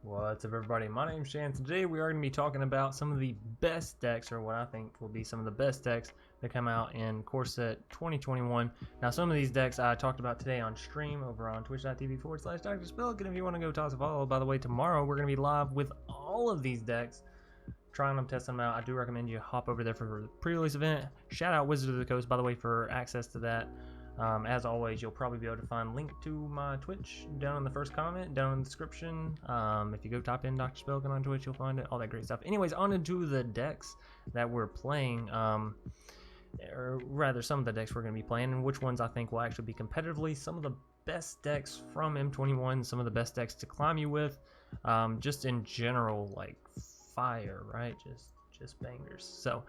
What's up, everybody? My name's Shan. Today we are going to be talking about some of the best decks, or what I think will be some of the best decks that come out in Core Set 2021. Now, some of these decks I talked about today on stream over on twitch.tv/DrSpilk, and if you want to go toss a follow, by the way, tomorrow we're going to be live with all of these decks, trying them, testing them out. I do recommend you hop over there for the pre-release event. Shout out Wizard of the Coast, by the way, for access to that. As always, you'll probably be able to find a link to my Twitch down in the first comment, down in the description. If you go type in Dr. Spelkin on Twitch, you'll find it, all that great stuff. Anyways, on to the decks that we're playing, or rather some of the decks we're going to be playing, and which ones I think will actually be competitively some of the best decks from M21, some of the best decks to climb you with, just in general, like fire, right? Just bangers. So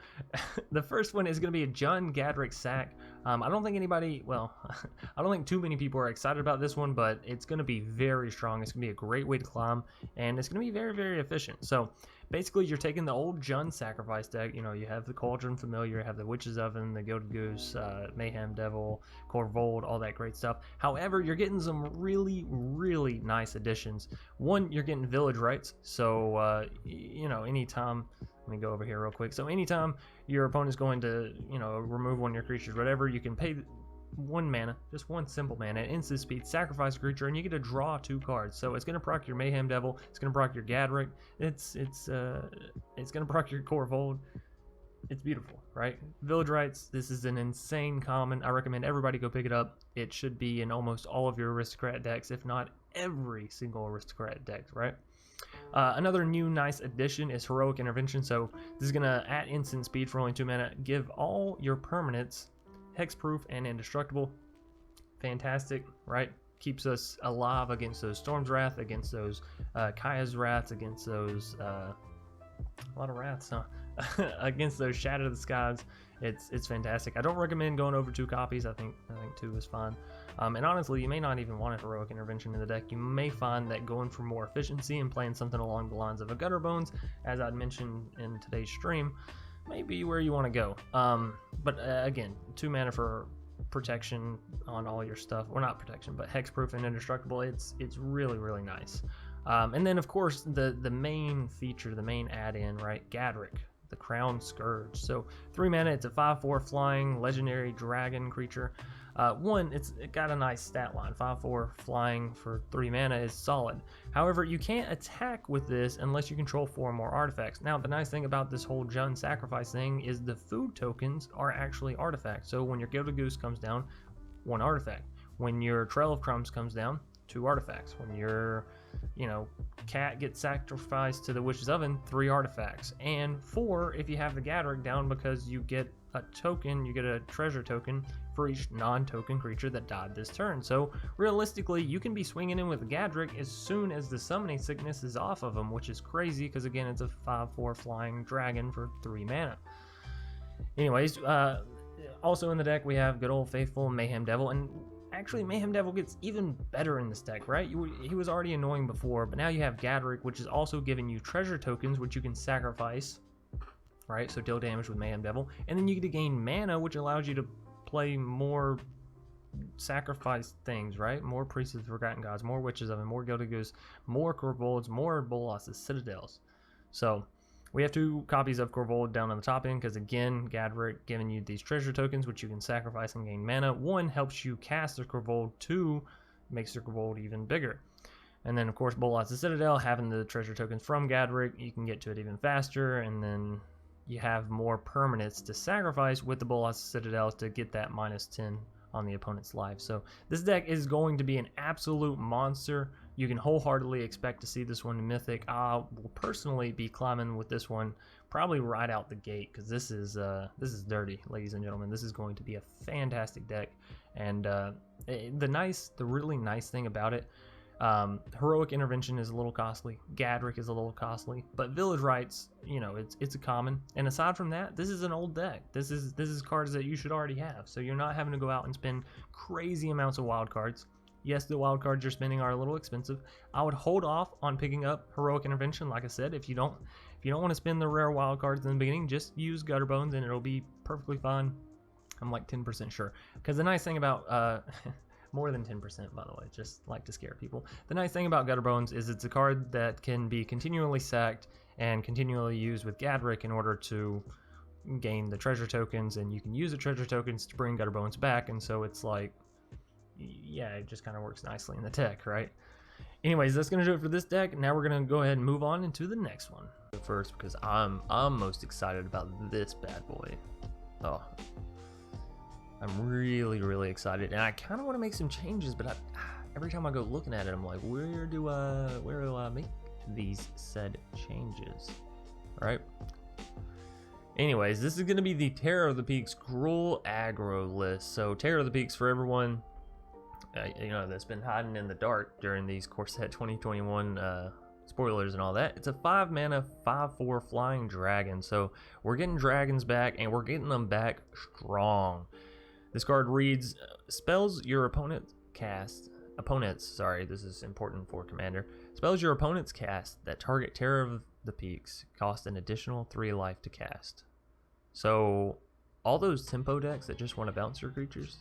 the first one is going to be a Jund Gadrak sack. I don't think anybody, well, I don't think too many people are excited about this one, but it's going to be very strong. It's going to be a great way to climb, and it's going to be very, very efficient. So basically, you're taking the old Jund Sacrifice deck. You know, you have the Cauldron Familiar, you have the Witch's Oven, the Gilded Goose, Mayhem Devil, Corvold, all that great stuff. However, you're getting some really, really nice additions. One, you're getting Village Rights. So, you know, anytime, let me go over here real quick. So anytime your opponent's going to, you know, remove one of your creatures, whatever, you can pay 1 mana, just 1 simple mana, instant speed, sacrifice a creature, and you get to draw 2 cards. So it's going to proc your Mayhem Devil, it's going to proc your Gadrak, it's going to proc your Corvold. It's beautiful, right? Village Rights, this is an insane common. I recommend everybody go pick it up. It should be in almost all of your Aristocrat decks, if not every single Aristocrat deck, right? Another new nice addition is Heroic Intervention. So this is going to, at instant speed for only 2 mana, give all your permanents hexproof and indestructible. Fantastic, right? Keeps us alive against those Storm's Wrath, against those Kaya's Wraths, against those a lot of Wraths, huh? Against those Shadow of the Skies. It's fantastic. I don't recommend going over 2 copies. I think 2 is fine. And honestly, you may not even want a Heroic Intervention in the deck. You may find that going for more efficiency and playing something along the lines of a Gutter Bones, as I'd mentioned in today's stream, may be where you want to go. But again, 2 mana for protection on all your stuff. Well, not protection, but hexproof and indestructible. It's really, really nice. And then, of course, the main feature, the main add-in, right? Gadrak, the Crown-Scrouge. So 3 mana, it's a 5/4 flying legendary dragon creature. It's got a nice stat line. 5/4 flying for 3 mana is solid. However, you can't attack with this unless you control 4 more artifacts. Now, the nice thing about this whole Jund Sacrifice thing is the food tokens are actually artifacts. So when your Gilded Goose comes down, 1 artifact. When your Trail of Crumbs comes down, 2 artifacts. When your, you know, cat gets sacrificed to the Witch's Oven, 3 artifacts. And 4 if you have the Gadrak down, because you get a token, you get a treasure token for each non-token creature that died this turn. So realistically, you can be swinging in with Gadrak as soon as the Summoning Sickness is off of them, which is crazy because, again, it's a 5/4 flying dragon for 3 mana. Anyways, also in the deck we have good old faithful Mayhem Devil, and actually, Mayhem Devil gets even better in this deck, right? He was already annoying before, but now you have Gadrak, which is also giving you treasure tokens, which you can sacrifice, right? So deal damage with Mayhem Devil. And then you get to gain mana, which allows you to play more sacrifice things, right? More Priests of the Forgotten Gods, more Witches Oven, more Gilded Goose, more Corvolds, more Bolas' Citadels. So we have 2 copies of Corvold down on the top end because, again, Gadrak giving you these treasure tokens, which you can sacrifice and gain mana. 1 helps you cast the Corvold, 2 makes the Corvold even bigger. And then, of course, Bolas' Citadel, having the treasure tokens from Gadrak, you can get to it even faster, and then you have more permanents to sacrifice with the Bolas' Citadel to get that -10 on the opponent's life. So this deck is going to be an absolute monster. You can wholeheartedly expect to see this one in Mythic. I will personally be climbing with this one probably right out the gate, because this is dirty, ladies and gentlemen. This is going to be a fantastic deck, and the really nice thing about it, Heroic Intervention is a little costly, Gadrak is a little costly, but Village Rights, you know, it's a common. And aside from that, this is an old deck. This is cards that you should already have, so you're not having to go out and spend crazy amounts of wild cards. Yes, the wild cards you're spending are a little expensive. I would hold off on picking up Heroic Intervention. Like I said, if you don't want to spend the rare wild cards in the beginning, just use Gutter Bones and it'll be perfectly fine. I'm like 10% sure. Because the nice thing about More than 10%, by the way, just like to scare people. The nice thing about Gutter Bones is it's a card that can be continually sacked and continually used with Gadrak in order to gain the treasure tokens, and you can use the treasure tokens to bring Gutter Bones back, and so it's like, yeah, it just kind of works nicely in the deck, right? Anyways, that's going to do it for this deck. Now we're going to go ahead and move on into the next one. First, because I'm most excited about this bad boy. Oh, I'm really excited, and I kind of want to make some changes, but every time I go looking at it, I'm like, where do I make these said changes? All right. Anyways, this is going to be the Terror of the Peaks Gruel Aggro list. So Terror of the Peaks, for everyone that's been hiding in the dark during these Core Set 2021 spoilers and all that, it's a 5 mana 5/4 flying dragon. So we're getting dragons back, and we're getting them back strong. This card reads, spells your opponents, this is important for Commander. Spells your opponents cast that target Terror of the Peaks cost an additional 3 life to cast. So all those tempo decks that just want to bounce your creatures,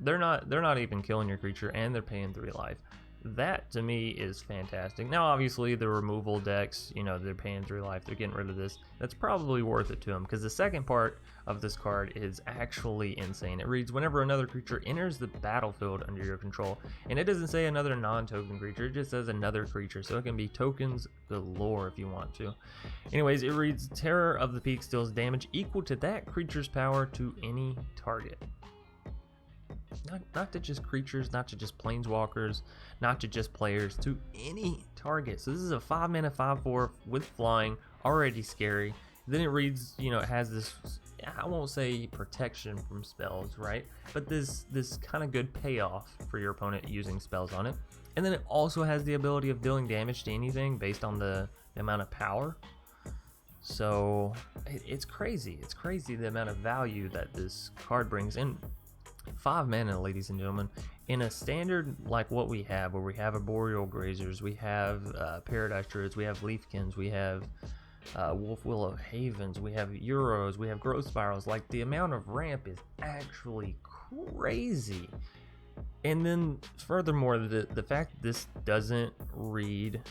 they're not even killing your creature, and they're paying 3 life. That to me is fantastic. Now obviously the removal decks, they're paying 3 life, they're getting rid of this. That's probably worth it to them, because the second part of this card is actually insane. It reads, whenever another creature enters the battlefield under your control, and it doesn't say another non-token creature, it just says another creature, so it can be tokens galore if you want to. Anyways, it reads, Terror of the Peaks deals damage equal to that creature's power to any target. Not to just creatures, not to just planeswalkers, not to just players, to any target. So this is a 5 mana 5/4 with flying, already scary. Then it reads, it has this, I won't say protection from spells, right? But this kind of good payoff for your opponent using spells on it. And then it also has the ability of dealing damage to anything based on the amount of power. So it's crazy. It's crazy the amount of value that this card brings in. 5 mana, ladies and gentlemen, in a standard like what we have, where we have Arboreal Grazers, we have Paradise Druids, we have Leafkins, we have Wolf Willow Havens, we have Euros, we have Growth Spirals. Like, the amount of ramp is actually crazy. And then furthermore, the fact that this doesn't read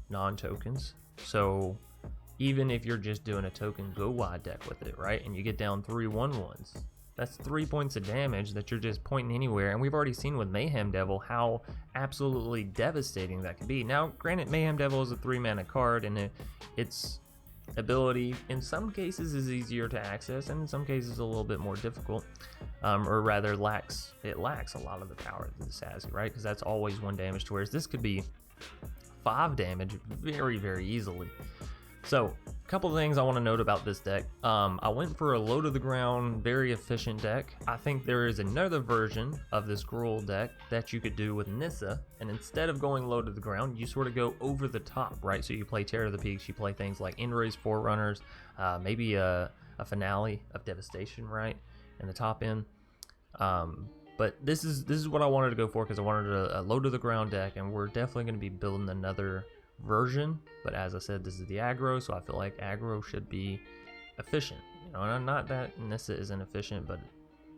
non-tokens, so even if you're just doing a token go wide deck with it, right, and you get down 3 1/1s, that's 3 points of damage that you're just pointing anywhere. And we've already seen with Mayhem Devil how absolutely devastating that can be. Now, granted, Mayhem Devil is a 3 mana card, and its ability in some cases is easier to access, and in some cases a little bit more difficult, or rather it lacks a lot of the power that this has, right? Because that's always 1 damage, to whereas this could be 5 damage very easily. So, a couple of things I want to note about this deck. I went for a low to the ground, very efficient deck. I think there is another version of this Gruel deck that you could do with Nissa, and instead of going low to the ground, you sort of go over the top, right? So you play Terror of the Peaks, you play things like Endray's Forerunners, maybe a Finale of Devastation, right, in the top end. But this is what I wanted to go for, because I wanted a low to the ground deck, and we're definitely going to be building another version. But as I said, this is the aggro, so I feel like aggro should be efficient. And not that Nissa isn't efficient, but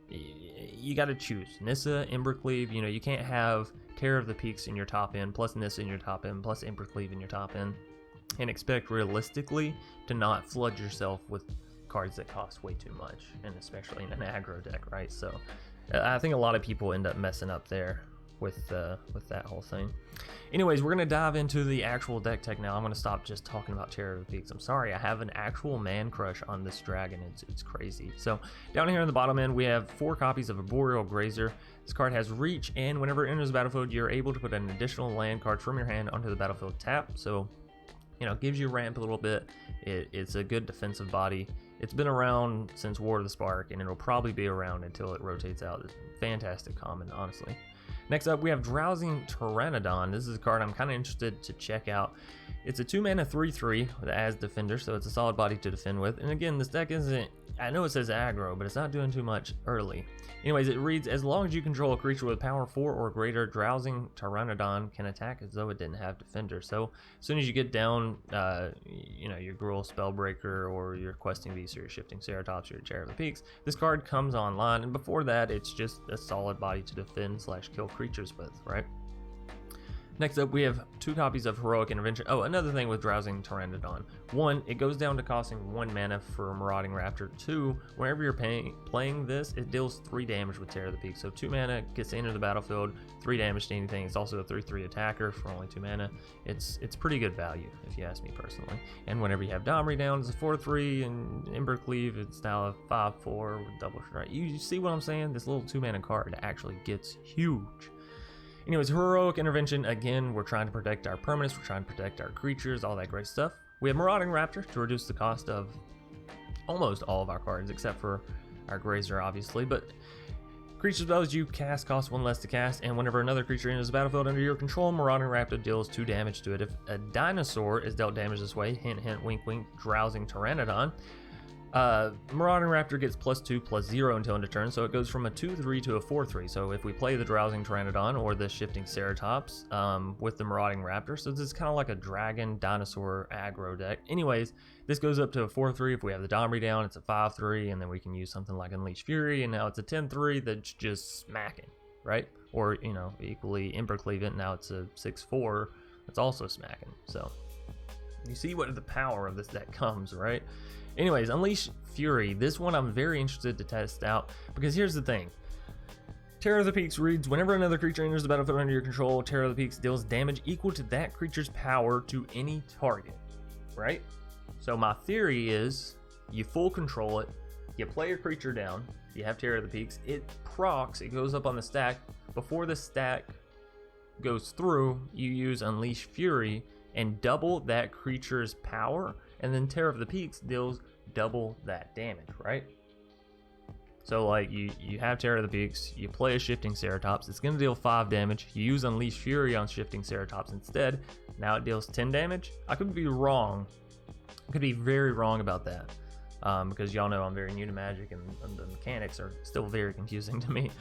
you got to choose Nissa, Embercleave. You can't have Terror of the Peaks in your top end, plus Nissa in your top end, plus Embercleave in your top end, and expect realistically to not flood yourself with cards that cost way too much, and especially in an aggro deck, right? So I think a lot of people end up messing up there with that whole thing. Anyways, we're gonna dive into the actual deck tech now. I'm gonna stop just talking about Terror of the Peaks. I'm sorry, I have an actual man crush on this dragon. It's crazy. So down here in the bottom end, we have 4 copies of Arboreal Grazer. This card has reach, and whenever it enters the battlefield, you're able to put an additional land card from your hand onto the battlefield tap. So gives you ramp a little bit. It's a good defensive body. It's been around since War of the Spark, and it'll probably be around until it rotates out. It's fantastic common, honestly. Next up, we have Drowsing Pteranodon. This is a card I'm kind of interested to check out. It's a 2-mana 3/3 as defender, so it's a solid body to defend with. And again, this deck isn't, I know it says aggro, but it's not doing too much early. Anyways, it reads, as long as you control a creature with power 4 or greater, Drowsing Pteranodon can attack as though it didn't have defender. So as soon as you get down, you know, your Gruel Spellbreaker or your Questing Beast or your Shifting Ceratops or your Terror of the Peaks, this card comes online, and before that, it's just a solid body to defend / kill creatures with, right? Next up, we have 2 copies of Heroic Intervention. Oh, another thing with Drowsing Pteranodon. 1, it goes down to costing 1 mana for Marauding Raptor. 2, whenever you're playing this, it deals 3 damage with Terror of the Peaks. So 2 mana, gets to enter the battlefield, 3 damage to anything. It's also a 3/3 attacker for only 2 mana. It's pretty good value, if you ask me personally. And whenever you have Domri down, it's a 4/3, and Embercleave, it's now a 5/4 with double strike. You see what I'm saying? This little 2 mana card actually gets huge. Anyways, Heroic Intervention, again, we're trying to protect our permanents, we're trying to protect our creatures, all that great stuff. We have Marauding Raptor to reduce the cost of almost all of our cards, except for our Grazer, obviously. But creature spells you cast cost 1 less to cast, and whenever another creature enters the battlefield under your control, Marauding Raptor deals 2 damage to it. If a dinosaur is dealt damage this way, hint, hint, wink, wink, Drowsing Pteranodon, Marauding Raptor gets +2/+0 until end of turn, so it goes from a 2/3 to a 4/3. So if we play the Drowsing Pteranodon or the Shifting Ceratops with the Marauding Raptor, so this is kind of like a dragon dinosaur aggro deck. Anyways, this goes up to a 4/3 if we have the Domri down. It's a 5/3, and then we can use something like Unleash Fury, and now it's a 10/3 that's just smacking, right? Or, you know, equally Embercleave it, now it's a 6/4 that's also smacking. So you see what the power of this deck comes, right? Anyways, Unleash Fury. This one I'm very interested to test out, because here's the thing. Terror of the Peaks reads, whenever another creature enters the battlefield under your control, Terror of the Peaks deals damage equal to that creature's power to any target, right? So my theory is, you full control it, you play your creature down, you have Terror of the Peaks, it procs, it goes up on the stack. Before the stack goes through, you use Unleash Fury and double that creature's power, and then Terror of the Peaks deals double that damage, right? So like you have Terror of the Peaks, you play a Shifting Ceratops, it's going to deal 5 damage, you use Unleash Fury on Shifting Ceratops instead, now it deals 10 damage. I could be wrong, I could be very wrong about that, because y'all know I'm very new to Magic, and the mechanics are still very confusing to me.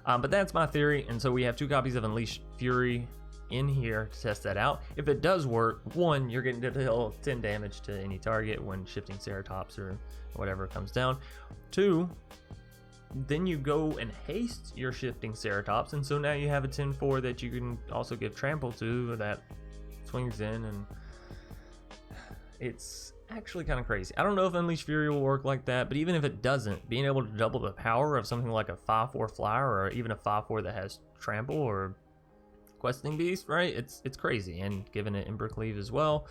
But that's my theory, and so we have 2 copies of Unleash Fury in here to test that out. If it does work, 1, you're getting to deal 10 damage to any target when Shifting Ceratops or whatever comes down. 2, then you go and haste your Shifting Ceratops, and so now you have a 10/4 that you can also give Trample to that swings in, and it's actually kind of crazy. I don't know if Unleash Fury will work like that, but even if it doesn't, being able to double the power of something like a 5/4 flyer, or even a 5/4 that has Trample or Questing Beast, right? It's crazy, and given it Embercleave as well,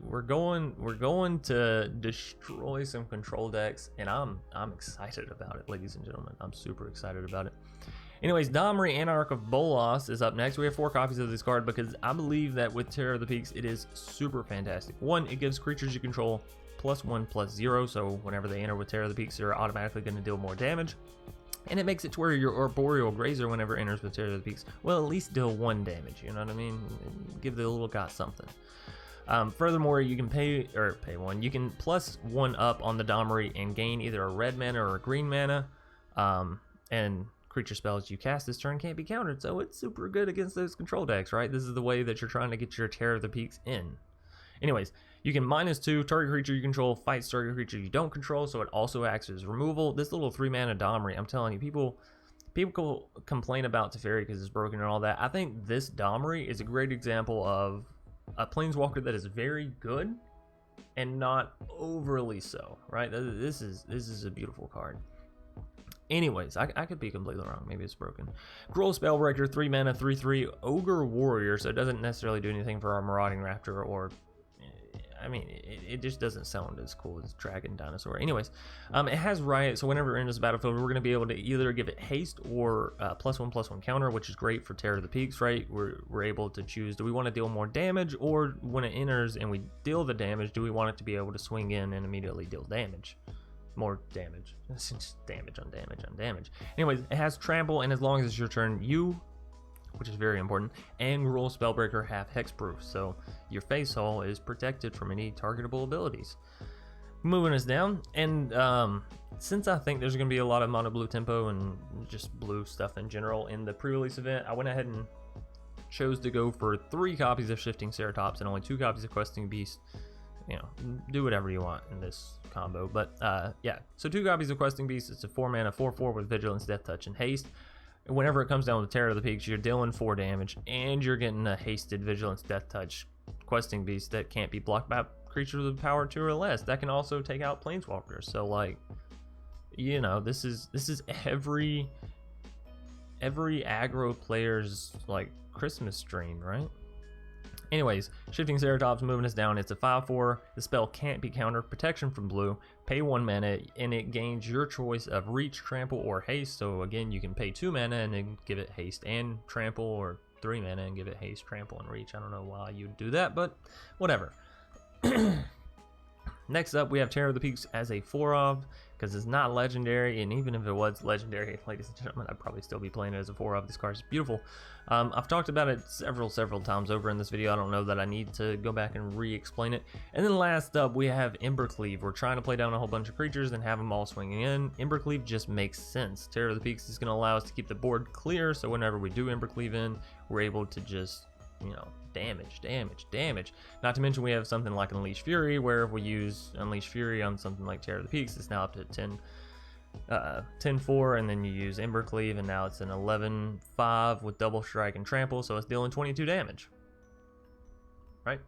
we're going to destroy some control decks, and I'm excited about it, ladies and gentlemen. I'm super excited about it. Anyways, Domri, Anarch of Bolas, is up next. We have 4 copies of this card because I believe that with Terror of the Peaks, it is super fantastic. 1, it gives creatures you control +1/+0, so whenever they enter with Terror of the Peaks, they're automatically going to deal more damage. And it makes it to where your Arboreal Grazer, whenever it enters with Terror of the Peaks, will at least deal 1 damage, you know what I mean? Give the little guy something. Furthermore, you can pay 1. You can +1 up on the Domri and gain either a red mana or a green mana. And creature spells you cast this turn can't be countered, so it's super good against those control decks, right? This is the way that you're trying to get your Terror of the Peaks in. Anyways, you can -2, target creature you control fights target creature you don't control, so it also acts as removal. This little 3 mana Domri, I'm telling you, people complain about Teferi because it's broken and all that. I think this Domri is a great example of a Planeswalker that is very good and not overly so, right? This is a beautiful card. Anyways, I could be completely wrong. Maybe it's broken. Gruel Spellbreaker, 3 mana, 3/3 Ogre Warrior, so it doesn't necessarily do anything for our Marauding Raptor, or I mean, it just doesn't sound as cool as Dragon Dinosaur. Anyways, it has Riot, so whenever it enters the battlefield, we're going to be able to either give it haste or +1/+1 counter, which is great for Terror of the Peaks, right? We're able to choose, do we want to deal more damage, or when it enters and we deal the damage, do we want it to be able to swing in and immediately deal damage? More damage. It's just damage on damage on damage. Anyways, it has Trample, and as long as it's your turn, you which is very important, and Gruel Spellbreaker have hexproof, so your face hull is protected from any targetable abilities. Moving us down, and since I think there's going to be a lot of mono blue tempo and just blue stuff in general in the pre-release event, I went ahead and chose to go for 3 copies of Shifting Ceratops and only 2 copies of Questing Beast. You know, do whatever you want in this combo, but yeah, so 2 copies of Questing Beast. It's a 4 mana 4/4 with Vigilance, Death Touch, and Haste. Whenever it comes down with Terror of the Peaks, you're dealing 4 damage, and you're getting a hasted Vigilance, Death Touch Questing Beast that can't be blocked by creatures with power 2 or less. That can also take out Planeswalkers. So, like, you know, this is every aggro player's like Christmas dream, right? Anyways, Shifting Ceratops moving us down. It's a 5/4. The spell can't be countered. Protection from blue. Pay 1 mana, and it gains your choice of Reach, Trample, or Haste. So again, you can pay 2 mana and then give it Haste and Trample, or 3 mana and give it Haste, Trample, and Reach. I don't know why you'd do that, but whatever. Next up, we have Terror of the Peaks as a 4-of, because it's not legendary, and even if it was legendary, ladies and gentlemen, I'd probably still be playing it as a 4-of. This card is beautiful. I've talked about it several times over in this video. I don't know that I need to go back and re-explain it. And then last up, we have Embercleave. We're trying to play down a whole bunch of creatures and have them all swinging in. Embercleave just makes sense. Terror of the Peaks is going to allow us to keep the board clear, so whenever we do Embercleave in, we're able to just, you know, damage. Not to mention we have something like Unleash Fury, where if we use Unleash Fury on something like Terror of the Peaks, it's now up to 10-4, and then you use Embercleave, and now it's an 11-5 with Double Strike and Trample, so it's dealing 22 damage. Right?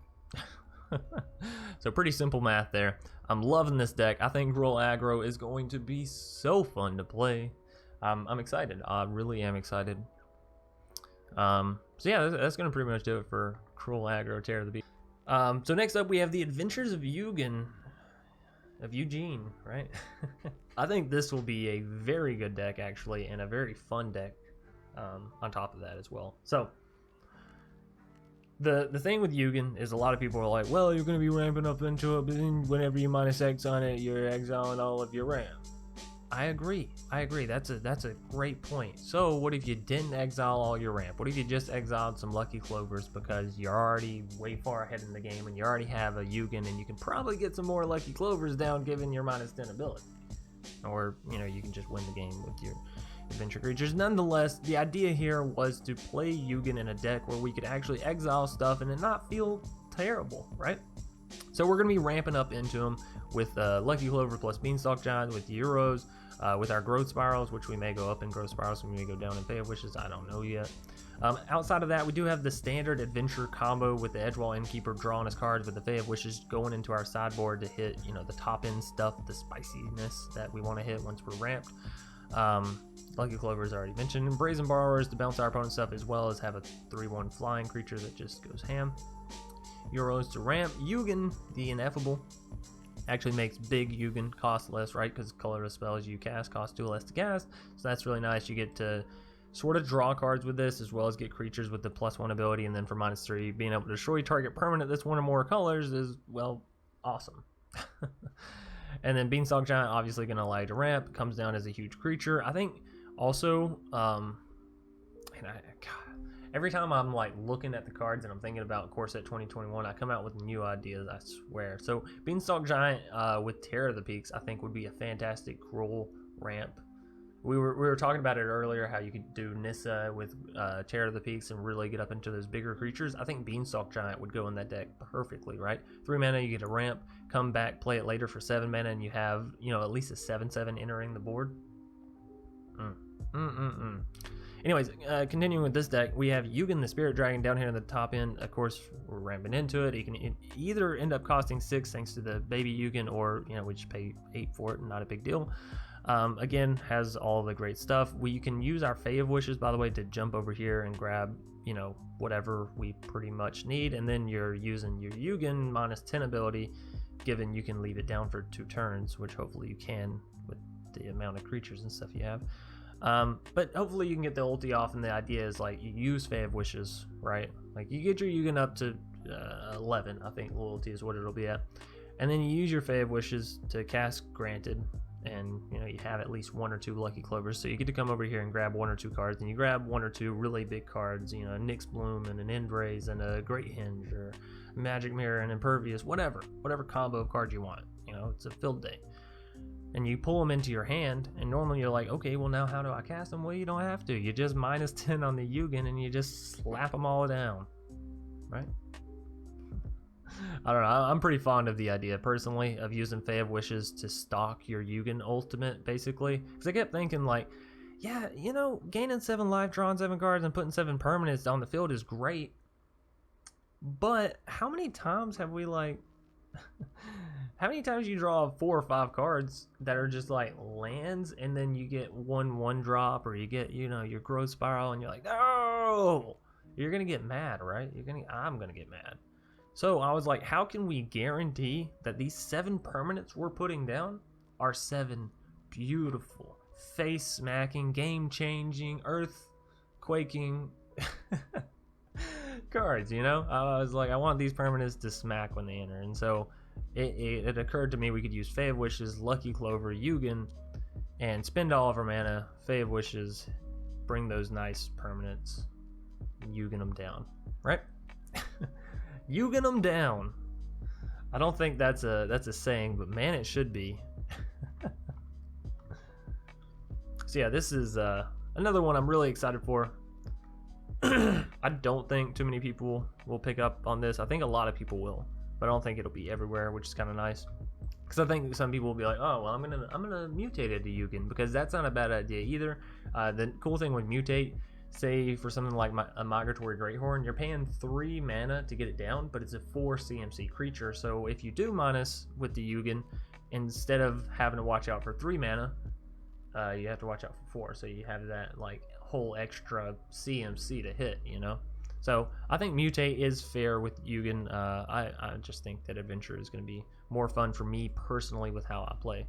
So pretty simple math there. I'm loving this deck. I think Gruel Aggro is going to be so fun to play. I'm excited. I really am excited. So yeah, that's going to pretty much do it for Gruel Aggro, Terror of the Beast. So next up, we have the Adventures of Ugin. Of Ugin, right? I think this will be a very good deck, actually, and a very fun deck on top of that as well. So, the thing with Ugin is a lot of people are like, well, you're going to be ramping up into it, but then whenever you -X on it, you're exiling all of your ramp. I agree. That's a great point. So what if you didn't exile all your ramp? What if you just exiled some Lucky Clovers because you're already way far ahead in the game and you already have a Ugin, and you can probably get some more Lucky Clovers down given your -10 ability? Or, you know, you can just win the game with your adventure creatures. Nonetheless, the idea here was to play Ugin in a deck where we could actually exile stuff and it not feel terrible, right? So we're going to be ramping up into them with Lucky Clover plus Beanstalk Giant, with Euros, with our Growth Spirals, which we may go up in Growth Spirals, we may go down in Fey of Wishes, I don't know yet. Outside of that, we do have the standard adventure combo with the Edgewall Innkeeper drawing his cards, with the Fey of Wishes going into our sideboard to hit, you know, the top end stuff, the spiciness that we want to hit once we're ramped. Lucky Clover is already mentioned, and Brazen Borrowers to bounce our opponent's stuff, as well as have a 3/1 flying creature that just goes ham. Euros to ramp. Ugin, the Ineffable, actually makes big Ugin cost less, right? Because colorless spells you cast cost 2 less to cast, so that's really nice. You get to sort of draw cards with this, as well as get creatures with the +1 ability, and then for -3, being able to destroy target permanent that's 1 or more colors is, well, awesome. And then Beanstalk Giant, obviously going to allow you to ramp, comes down as a huge creature. I think also, God, every time I'm like looking at the cards and I'm thinking about Core Set 2021, I come out with new ideas, I swear. So Beanstalk Giant with Terror of the Peaks, I think would be a fantastic Gruel ramp. We were talking about it earlier, how you could do Nissa with Terror of the Peaks and really get up into those bigger creatures. I think Beanstalk Giant would go in that deck perfectly, right? 3 mana, you get a ramp, come back, play it later for 7 mana, and you have, you know, at least a 7/7 entering the board. Anyways, continuing with this deck, we have Ugin the Spirit Dragon down here in the top end. Of course, we're ramping into it. It can either end up costing 6 thanks to the baby Ugin, or, you know, we just pay 8 for it, not a big deal. Again, has all the great stuff. You can use our Fey of Wishes, by the way, to jump over here and grab, you know, whatever we pretty much need, and then you're using your Ugin -10 ability, given you can leave it down for 2 turns, which hopefully you can with the amount of creatures and stuff you have. But hopefully you can get the ulti off, and the idea is like you use Fey of Wishes, right? Like you get your Ugin up to 11, I think ulti is what it'll be at, and then you use your Fey of Wishes to cast Granted, and you know you have at least 1 or 2 lucky clovers, so you get to come over here and grab 1 or 2 cards, and you grab 1 or 2 really big cards, you know, a Nyx Bloom and an Endraze and a Great Hinge or Magic Mirror and Impervious, whatever combo of cards you want. You know, it's a field day, and you pull them into your hand, and normally you're like, okay, well now how do I cast them? Well, you don't have to. You just -10 on the Ugin and you just slap them all down, right? I don't know. I'm pretty fond of the idea, personally, of using Fae of Wishes to stock your Ugin ultimate, basically. Because I kept thinking, like, yeah, you know, gaining 7 life, drawing 7 cards, and putting 7 permanents on the field is great. But how many times have we, like... how many times you draw 4 or 5 cards that are just, like, lands, and then you get 1/1 drop, or you get, you know, your Growth Spiral, and you're like, no! You're going to get mad, right? I'm going to get mad. So I was like, how can we guarantee that these 7 permanents we're putting down are 7 beautiful, face-smacking, game-changing, earth-quaking cards, you know? I was like, I want these permanents to smack when they enter. And so it occurred to me we could use Fae of Wishes, Lucky Clover, Ugin, and spend all of our mana, Fae of Wishes, bring those nice permanents, Ugin them down, right? Ugin them down. I don't think that's a saying, but man, it should be. So yeah, this is another one I'm really excited for. I don't think too many people will pick up on this. I think a lot of people will, but I don't think it'll be everywhere, which is kind of nice. Because I think some people will be like, oh, well, I'm gonna mutate it to Ugin, because that's not a bad idea either. The cool thing with mutate, say for something like a Migratory Greathorn, you're paying 3 mana to get it down, but it's a 4 CMC creature. So if you do minus with the Ugin, instead of having to watch out for 3 mana, you have to watch out for 4. So you have that like whole extra CMC to hit, you know. So I think mutate is fair with Ugin. I just think that adventure is going to be more fun for me personally with how I play.